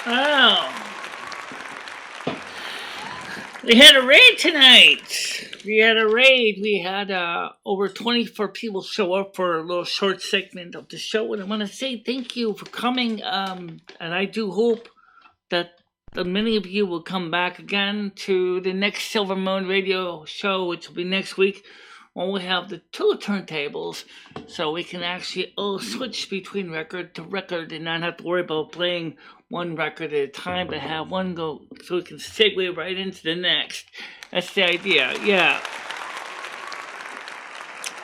Oh, we had a raid tonight. We had a raid. We had over 24 people show up for a little short segment of the show, and I want to say thank you for coming. And I do hope that many of you will come back again to the next Silvermoon radio show, which will be next week, when we have the two turntables, so we can actually switch between record to record and not have to worry about playing one record at a time, but have one go so we can segue right into the next. That's the idea. Yeah.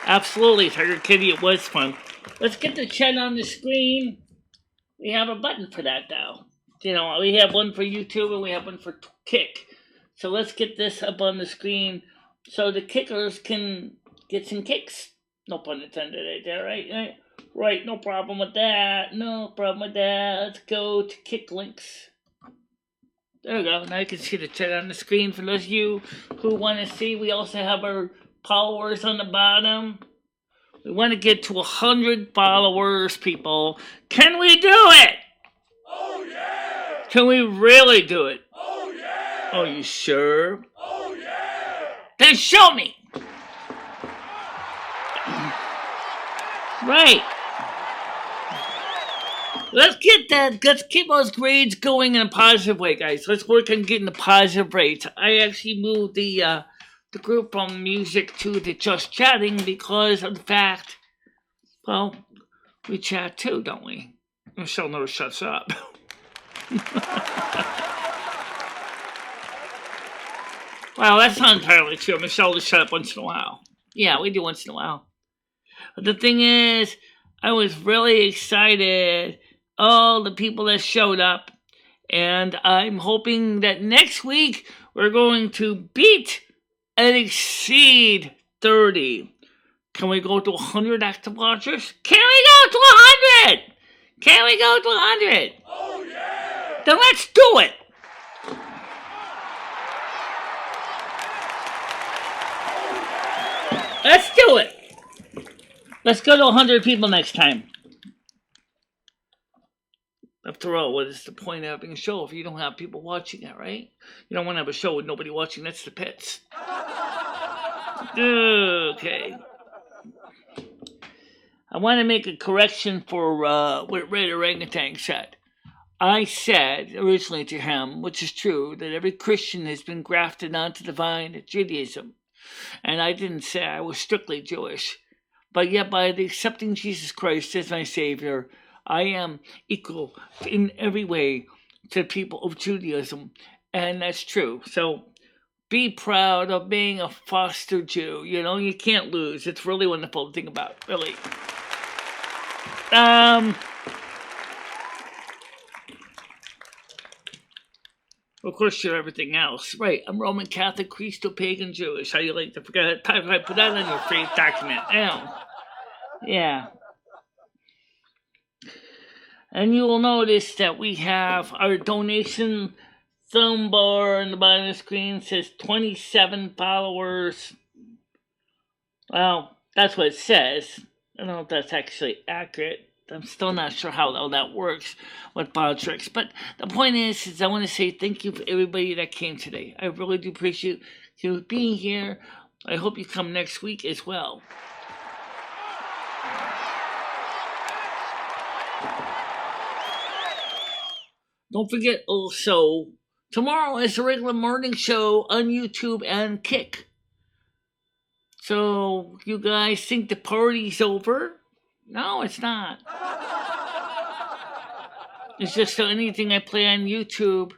Absolutely, Tiger Kitty, it was fun. Let's get the chat on the screen. We have a button for that now. You know, we have one for YouTube and we have one for Kick. So let's get this up on the screen so the kickers can get some kicks. No pun intended right there, right? Right, no problem with that. No problem with that. Let's go to Kick Links. There we go. Now you can see the chat on the screen for those of you who want to see. We also have our followers on the bottom. We want to get to 100 followers, people. Can we do it? Oh, yeah! Can we really do it? Oh, yeah! Oh, you sure? Oh, yeah! Then show me! Right. Let's get that. Let's keep those grades going in a positive way, guys. Let's work on getting the positive rates. I actually moved the group from music to the just chatting because of the fact, well, we chat too, don't we? Michelle never shuts up. Well, that's not entirely true. Michelle will shut up once in a while. Yeah, we do once in a while. But the thing is, I was really excited. All the people that showed up. And I'm hoping that next week we're going to beat and exceed 30. Can we go to 100 active watchers? Can we go to 100? Can we go to 100? Oh, yeah! Then let's do it. Let's do it. Let's go to 100 people next time. After all, what is the point of having a show if you don't have people watching it, right? You don't want to have a show with nobody watching. That's the pits. Okay. I want to make a correction for what Red Orangutan said. I said originally to him, which is true, that every Christian has been grafted onto the vine of Judaism. And I didn't say I was strictly Jewish. But yet by accepting Jesus Christ as my Savior, I am equal in every way to the people of Judaism. And that's true. So be proud of being a foster Jew. You know, you can't lose. It's really wonderful to think about, really. Of course, you're everything else. Right, I'm Roman Catholic, Christo-Pagan, Jewish. How you like to forget? I put that on your faith document. Yeah. And you will notice that we have our donation thumb bar on the bottom of the screen. It says 27 followers. Well, that's what it says. I don't know if that's actually accurate. I'm still not sure how that works with politics. But the point is I want to say thank you for everybody that came today. I really do appreciate you being here. I hope you come next week as well. Don't forget also, tomorrow is the regular morning show on YouTube and Kick. So, you guys think the party's over? No, it's not. It's just so anything I play on YouTube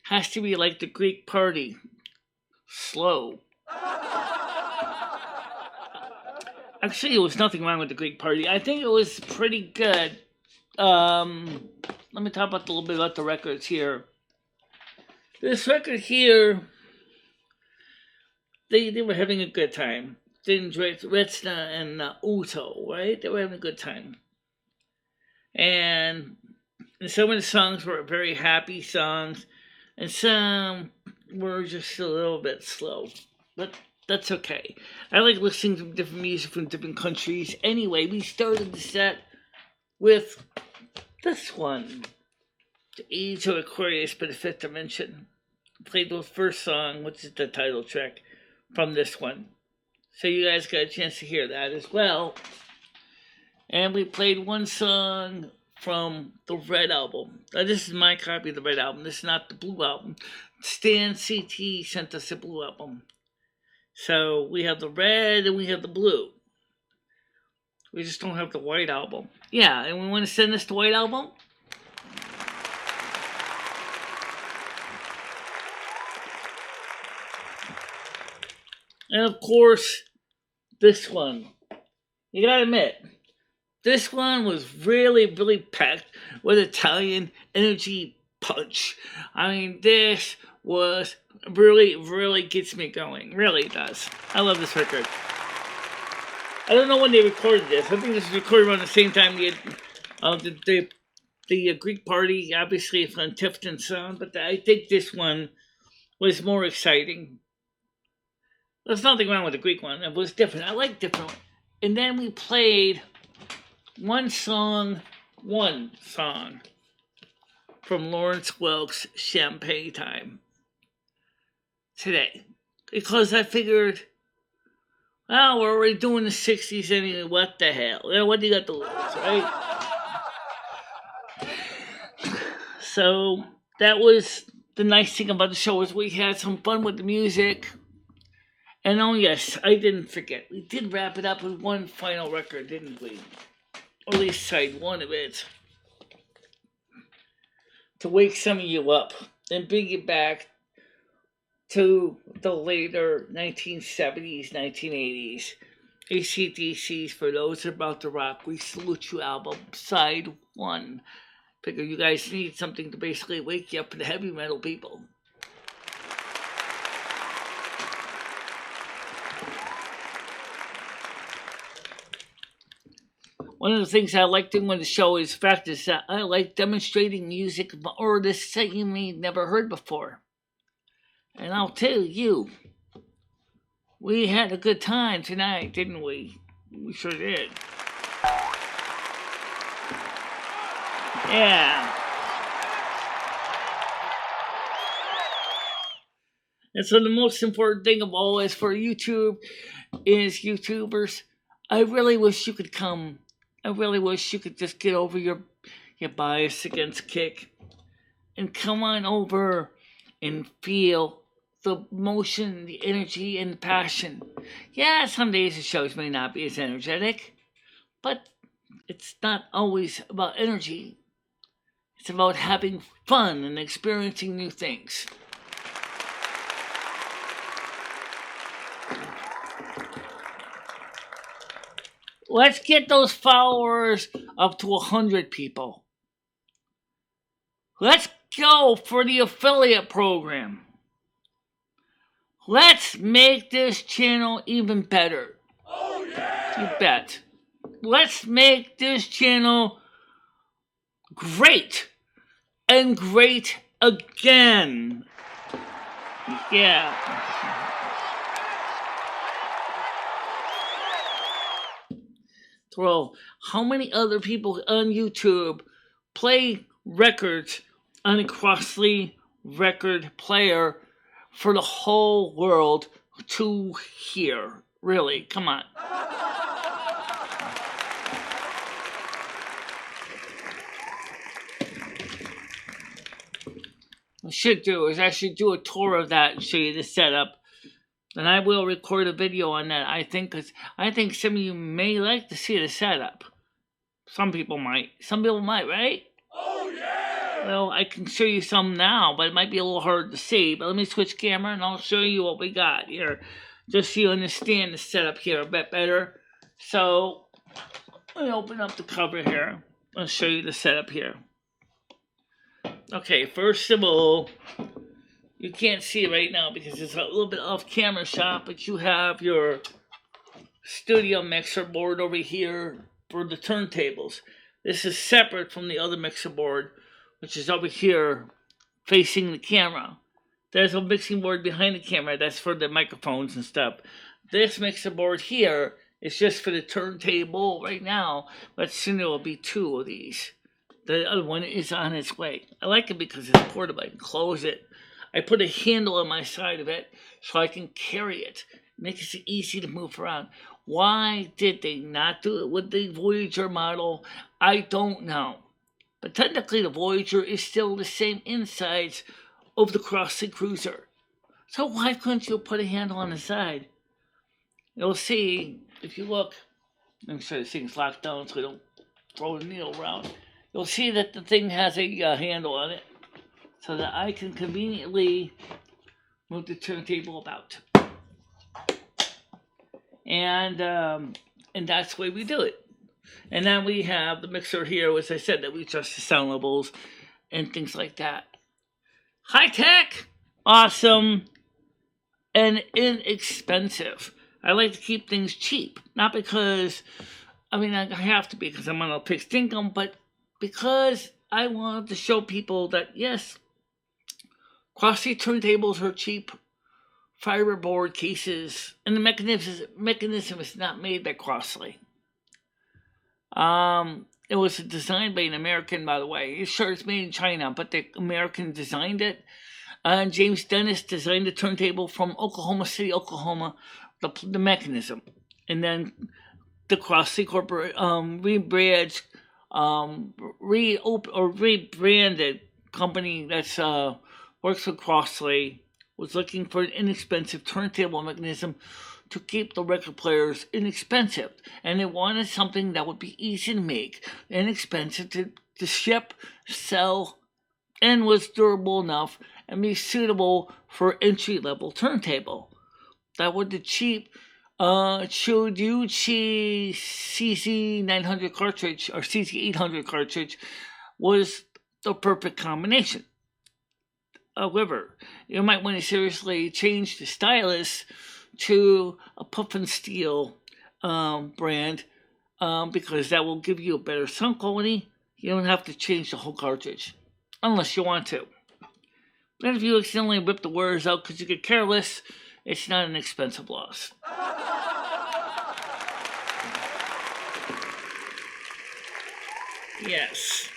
has to be like the Greek party. Slow. Actually, there was nothing wrong with the Greek party. I think it was pretty good. let me talk about a little bit about the records here. This record here, they were having a good time. Didn't Retzna and Uto, right? They were having a good time. And some of the songs were very happy songs, and some were just a little bit slow. But that's okay. I like listening to different music from different countries. Anyway, we started the set with this one, The Age of Aquarius by the Fifth Dimension. Played the first song, which is the title track from this one. So you guys got a chance to hear that as well. And we played one song from the Red album. Now, this is my copy of the Red album. This is not the Blue album. Stan CT sent us the Blue album. So we have the Red and we have the Blue. We just don't have the White album. Yeah, and we want to send us the White album? And of course, this one. You gotta admit, this one was really, really packed with Italian energy punch. I mean, this was really, really gets me going. Really does. I love this record. I don't know when they recorded this. I think this was recorded around the same time the Greek party, obviously from Tifton sound, but I think this one was more exciting. There's nothing wrong with the Greek one. It was different. I like different ones. And then we played one song from Lawrence Welk's Champagne Time today. Because I figured, well, we're already doing the 60s anyway, what the hell? What do you got to lose, right? So that was the nice thing about the show, is we had some fun with the music. And oh yes, I didn't forget. We did wrap it up with one final record, didn't we? Or at least side one of it. To wake some of you up and bring you back to the later 1970s, 1980s. AC/DC's For Those About to Rock, We Salute You album, side one. Figure you guys need something to basically wake you up for the heavy metal people. One of the things I like doing on the show is the fact is that I like demonstrating music of artists that you may never heard before. And I'll tell you, we had a good time tonight, didn't we? We sure did. Yeah. And so the most important thing of all is for YouTube is YouTubers, I really wish you could come. I really wish you could just get over your bias against Kick and come on over and feel the motion, the energy, and the passion. Yeah, some days the shows may not be as energetic, but it's not always about energy. It's about having fun and experiencing new things. Let's get those followers up to 100 people. Let's go for the affiliate program. Let's make this channel even better. Oh yeah! You bet. Let's make this channel great and great again. Yeah. Throw how many other people on YouTube play records on a Crossley record player for the whole world to hear? Really, come on. What I should do is actually do a tour of that and show you the setup. And I will record a video on that, I think, because I think some of you may like to see the setup. Some people might. Some people might, right? Oh yeah! Well, I can show you some now, but it might be a little hard to see. But let me switch camera and I'll show you what we got here. Just so you understand the setup here a bit better. So, let me open up the cover here. I'll show you the setup here. Okay, first of all, you can't see it right now because it's a little bit off camera shot, but you have your studio mixer board over here for the turntables. This is separate from the other mixer board, which is over here facing the camera. There's a mixing board behind the camera that's for the microphones and stuff. This mixer board here is just for the turntable right now, but soon there will be two of these. The other one is on its way. I like it because it's portable. I can close it. I put a handle on my side of it so I can carry it. It makes it easy to move around. Why did they not do it with the Voyager model? I don't know. But technically the Voyager is still the same insides of the Cross-Sea Cruiser. So why couldn't you put a handle on the side? You'll see, if you look, let me sure this thing's locked down so we don't throw the needle around. You'll see that the thing has a handle on it so that I can conveniently move the turntable about. And that's the way we do it. And then we have the mixer here, as I said, that we adjust the sound levels and things like that. High tech, awesome, and inexpensive. I like to keep things cheap. Not because, I have to be because I'm on a fixed income, but because I want to show people that, yes, Cross-Sea turntables are cheap. Fiberboard cases, and the mechanism is not made by Cross-Sea. It was designed by an American, by the way. Sure, it's made in China, but the American designed it. James Dennis designed the turntable from Oklahoma City, Oklahoma, the mechanism. And then the Cross-Sea Corporate rebranded company that's works with Cross-Sea was looking for an inexpensive turntable mechanism to keep the record players inexpensive. And they wanted something that would be easy to make, inexpensive to ship, sell, and was durable enough and be suitable for entry-level turntable. That would the cheap Chudyuchi CZ900 cartridge or CZ800 cartridge was the perfect combination. However, you might want to seriously change the stylus to a puff and steel brand because that will give you a better sound quality. You don't have to change the whole cartridge unless you want to. But if you accidentally rip the wires out because you get careless, it's not an expensive loss. Yes.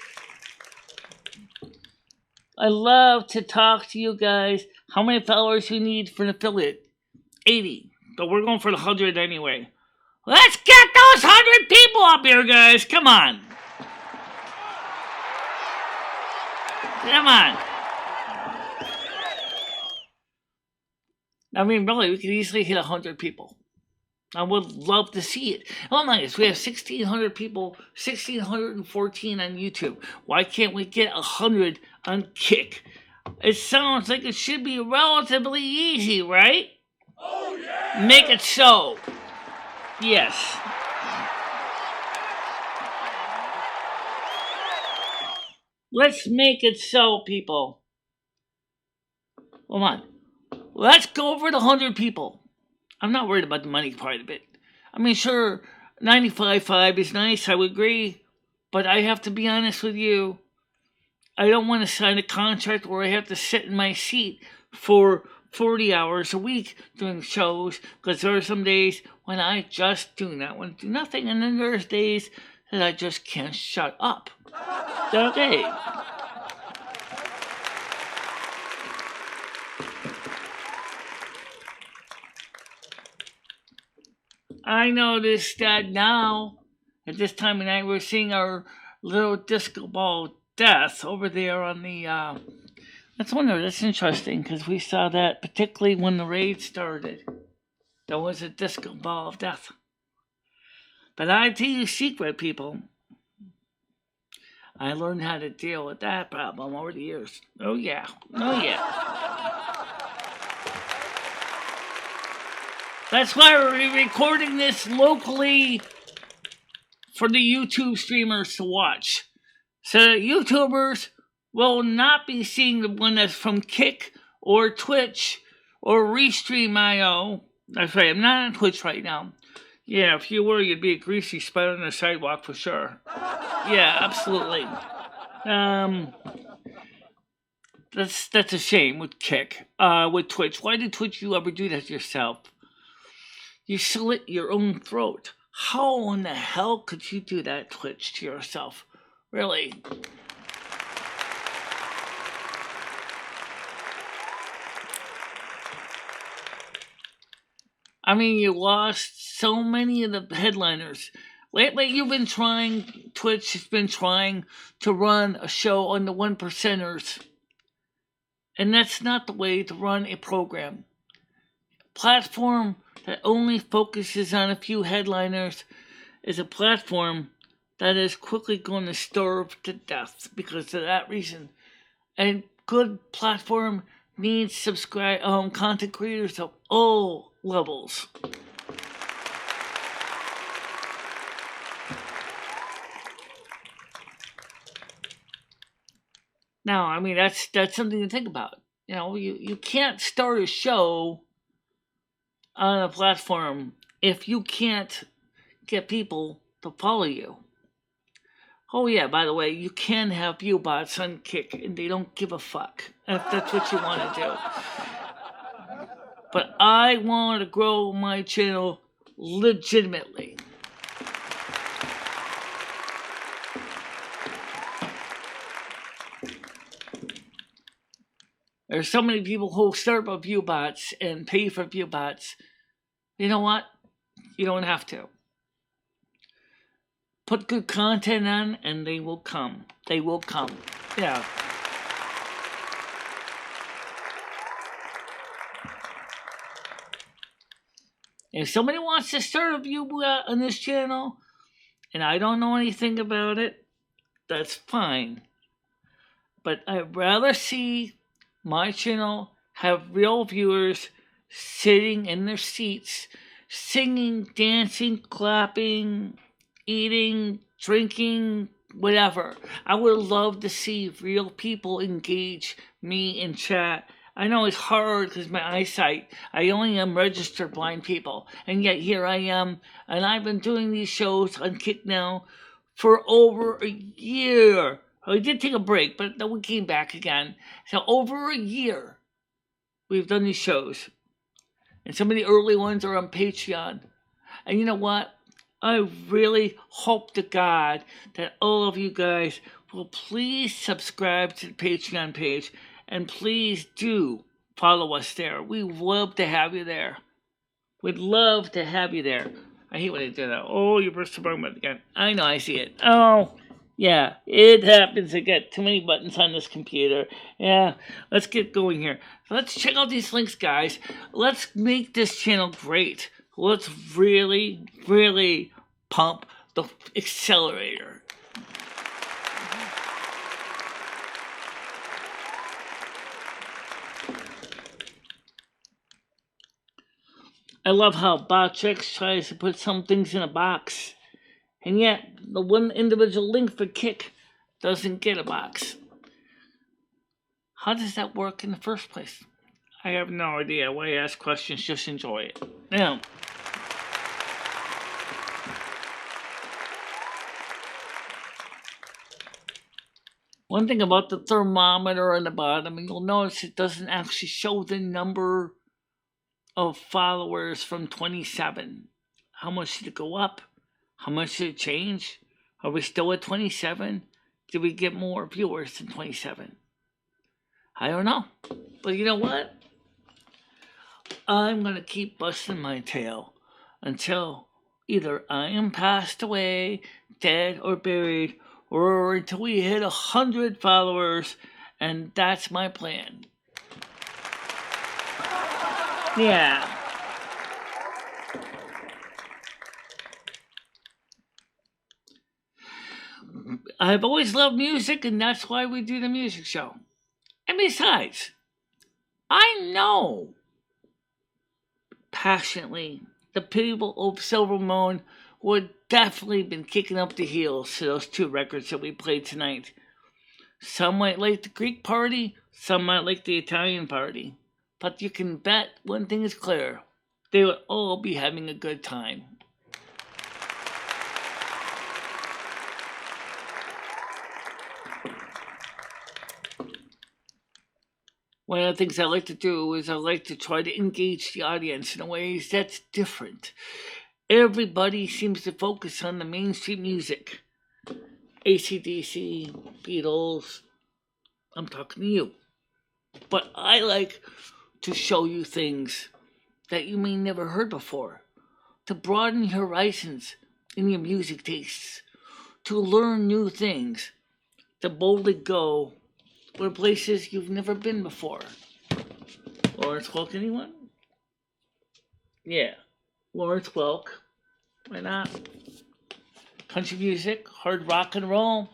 I love to talk to you guys. How many followers you need for an affiliate? 80. But we're going for the 100 anyway. Let's get those 100 people up here, guys. Come on. Come on. Really, we could easily hit 100 people. I would love to see it. Oh my goodness, we have 1,600 people, 1,614 on YouTube. Why can't we get 100 on Kick? It sounds like it should be relatively easy, right? Oh yeah! Make it so. Yes. Let's make it so, people. Come on. Let's go over the 100 people. I'm not worried about the money part of it. Sure, 95.5 is nice, I would agree. But I have to be honest with you. I don't want to sign a contract where I have to sit in my seat for 40 hours a week doing shows. Because there are some days when I just do not want to do nothing. And then there's days that I just can't shut up. Okay. I noticed that now, at this time of night, we're seeing our little disco ball death over there on the, that's interesting, because we saw that particularly when the raid started. There was a disco ball of death. But I tell you a secret, people. I learned how to deal with that problem over the years. Oh yeah. That's why we're recording this locally for the YouTube streamers to watch. So that YouTubers will not be seeing the one that's from Kick or Twitch or Restream.io. That's right, I'm not on Twitch right now. Yeah, if you were, you'd be a greasy spider on the sidewalk for sure. Yeah, absolutely. That's a shame with Kick. With Twitch. Why did Twitch you ever do that to yourself? You slit your own throat. How in the hell could you do that, Twitch, to yourself? Really? I mean, you lost so many of the headliners. Lately, Twitch has been trying to run a show on the one percenters. And that's not the way to run a program. Platform that only focuses on a few headliners is a platform that is quickly going to starve to death because of that reason. And good platform needs content creators of all levels. Now, I mean, that's something to think about. You know, you can't start a show on a platform if you can't get people to follow you. Oh yeah, by the way, you can have view bots on Kick and they don't give a fuck if that's what you want to do. But I want to grow my channel legitimately. There's so many people who start up view bots and pay for view bots. You know what? You don't have to. Put good content on and they will come. They will come. Yeah. If somebody wants to start a view on this channel and I don't know anything about it, that's fine. But I'd rather see my channel have real viewers sitting in their seats, singing, dancing, clapping, eating, drinking, whatever. I would love to see real people engage me in chat. I know it's hard because my eyesight, I only am registered blind people. And yet here I am, and I've been doing these shows on Kick now for over a year. We did take a break, but then we came back again. So over a year, we've done these shows. And some of the early ones are on Patreon. And you know what? I really hope to God that all of you guys will please subscribe to the Patreon page. And please do follow us there. We'd love to have you there. We'd love to have you there. I hate when I do that. Oh, you pressed the wrong button again. I know, I see it. Oh, yeah, it happens. I got too many buttons on this computer. Yeah, let's get going here. Let's check out these links, guys. Let's make this channel great. Let's really, really pump the accelerator. I love how Botchex tries to put some things in a box, and yet the one individual link for Kick doesn't get a box. How does that work in the first place? I have no idea. Why ask questions? Just enjoy it. Now, one thing about the thermometer on the bottom, you'll notice it doesn't actually show the number of followers from 27. How much did it go up? How much did it change? Are we still at 27? Did we get more viewers than 27? I don't know. But you know what? I'm going to keep busting my tail until either I am passed away, dead, or buried, or until we hit 100 followers, and that's my plan. Yeah. I've always loved music, and that's why we do the music show. And besides, I know passionately the people of Silvermoon would definitely been kicking up the heels to those two records that we played tonight. Some might like the Greek party, some might like the Italian party. But you can bet one thing is clear. They would all be having a good time. One of the things I like to do is I like to try to engage the audience in ways that's different. Everybody seems to focus on the mainstream music. AC/DC, Beatles, I'm talking to you. But I like to show you things that you may never heard before, to broaden your horizons in your music tastes, to learn new things, to boldly go where places you've never been before. Lawrence Welk, anyone? Yeah, Lawrence Welk. Why not? Country music, hard rock and roll,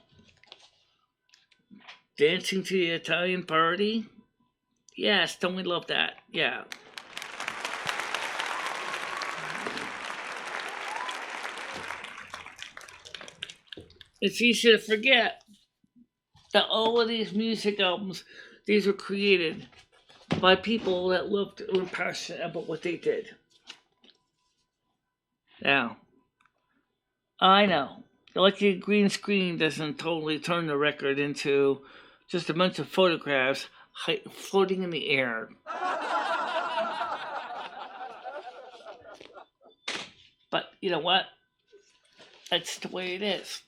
dancing to the Italian party. Yes, don't we love that? Yeah. It's easy to forget that all of these music albums, these were created by people that loved and were passionate about what they did. Now, I know, like the green screen doesn't totally turn the record into just a bunch of photographs floating in the air. But you know what? That's the way it is.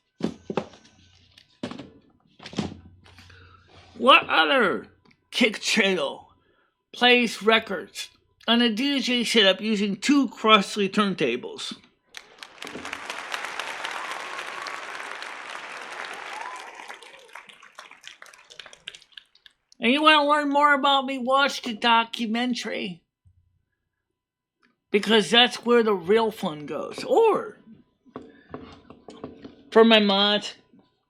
What other kick channel plays records on a DJ setup using two Crossley turntables? And you want to learn more about me? Watch the documentary. Because that's where the real fun goes. Or, for my mods,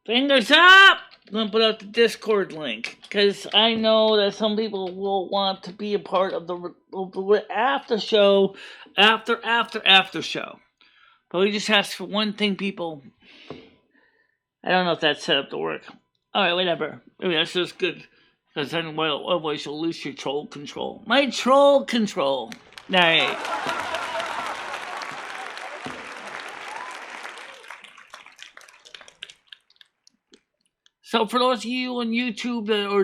fingers up! I'm going to put out the Discord link. Because I know that some people will want to be a part of the after show, after show. But we just ask for one thing, people. I don't know if that's set up to work. Alright, whatever. Maybe that's just good. Because then, well, otherwise you'll lose your troll control. My troll control! Alright. So for those of you on YouTube or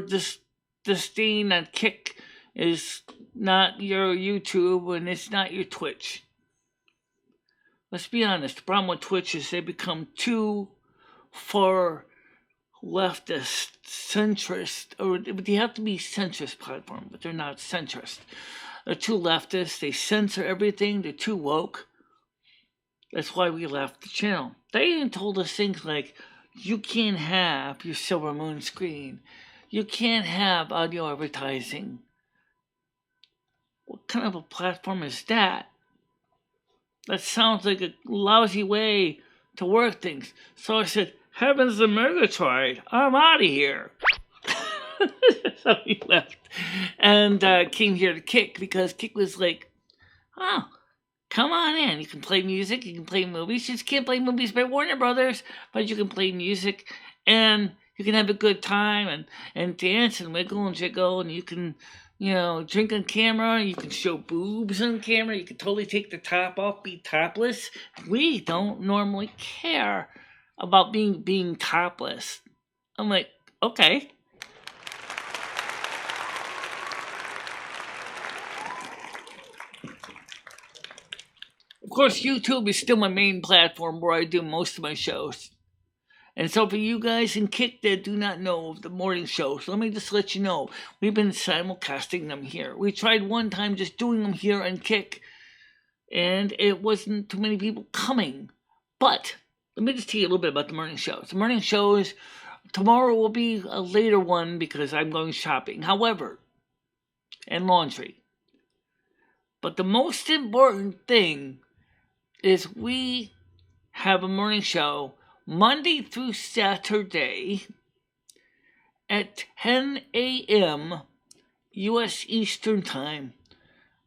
disdain that Kick is not your YouTube and it's not your Twitch. Let's be honest, the problem with Twitch is they become too far leftist, centrist, or they have to be centrist platform, but they're not centrist. They're too leftist, they censor everything, they're too woke. That's why we left the channel. They even told us things like, you can't have your Silvermoon screen. You can't have audio advertising. What kind of a platform is that? That sounds like a lousy way to work things. So I said, heavens the Murgatroyd, I'm out of here. So he left and came here to Kick because Kick was like, oh, come on in. You can play music, you can play movies. You just can't play movies by Warner Brothers, but you can play music and you can have a good time and dance and wiggle and jiggle, and you can, drink on camera, you can show boobs on camera, you can totally take the top off, be topless. We don't normally care about being topless. I'm like, okay. Of course, YouTube is still my main platform where I do most of my shows. And so for you guys in Kick that do not know of the morning shows, let me just let you know, we've been simulcasting them here. We tried one time just doing them here on Kick, and it wasn't too many people coming. But let me just tell you a little bit about the morning shows. The morning shows, tomorrow will be a later one because I'm going shopping. However, and laundry. But the most important thing is we have a morning show Monday through Saturday at 10 a.m. U.S. Eastern Time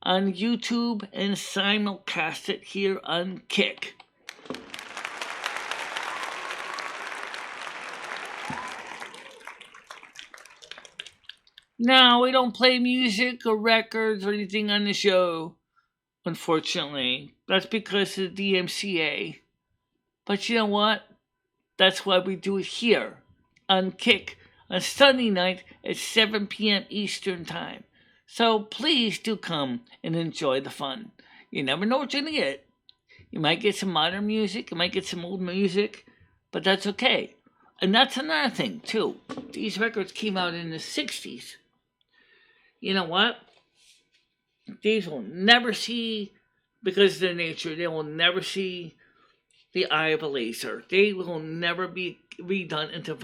on YouTube and simulcast it here on Kick. No, we don't play music or records or anything on the show, unfortunately. That's because of the DMCA. But you know what? That's why we do it here on Kick on Sunday night at 7 p.m. Eastern Time. So please do come and enjoy the fun. You never know what you're going to get. You might get some modern music, you might get some old music, but that's okay. And that's another thing, too. These records came out in the 60s. You know what? These will never see, because of their nature, they will never see the eye of a laser. They will never be redone into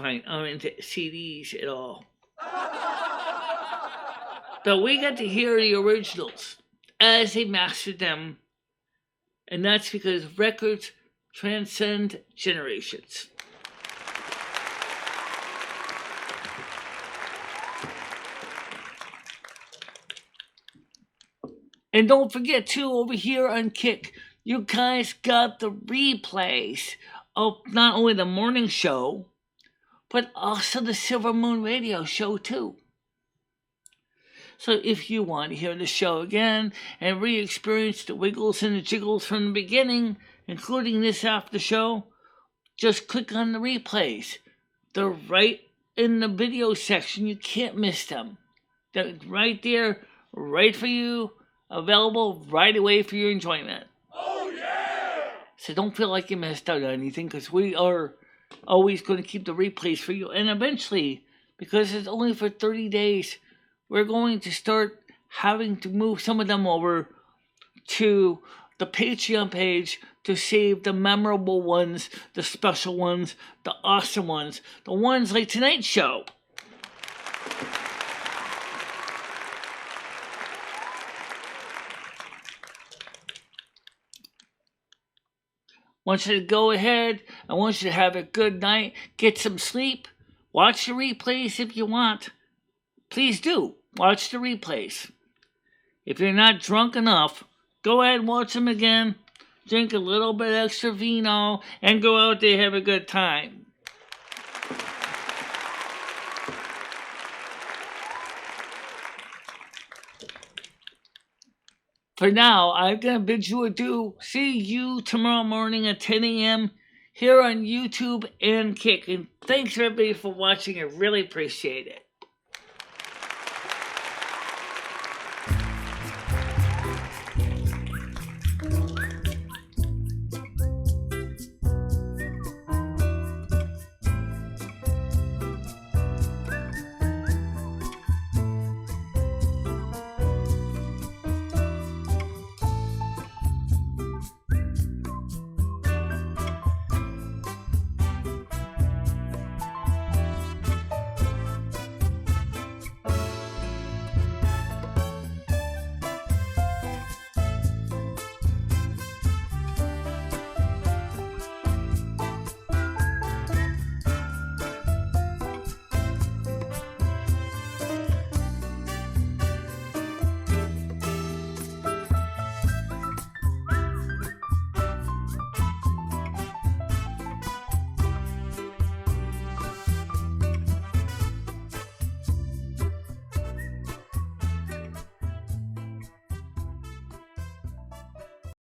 CDs at all. But we got to hear the originals as they mastered them, and that's because records transcend generations. And don't forget, too, over here on Kick, you guys got the replays of not only the morning show, but also the Silvermoon radio show, too. So if you want to hear the show again and re-experience the wiggles and the jiggles from the beginning, including this after show, just click on the replays. They're right in the video section. You can't miss them. They're right there, right for you, available right away for your enjoyment. Oh, yeah! So don't feel like you missed out on anything, because we are always going to keep the replays for you. And eventually, because it's only for 30 days, we're going to start having to move some of them over to the Patreon page to save the memorable ones, the special ones, the awesome ones, the ones like tonight's show. I want you to go ahead. I want you to have a good night. Get some sleep. Watch the replays if you want. Please do. Watch the replays. If you're not drunk enough, go ahead and watch them again. Drink a little bit extra vino and go out there and have a good time. For now, I'm going to bid you adieu. See you tomorrow morning at 10 a.m. here on YouTube and Kick. And thanks everybody for watching. I really appreciate it.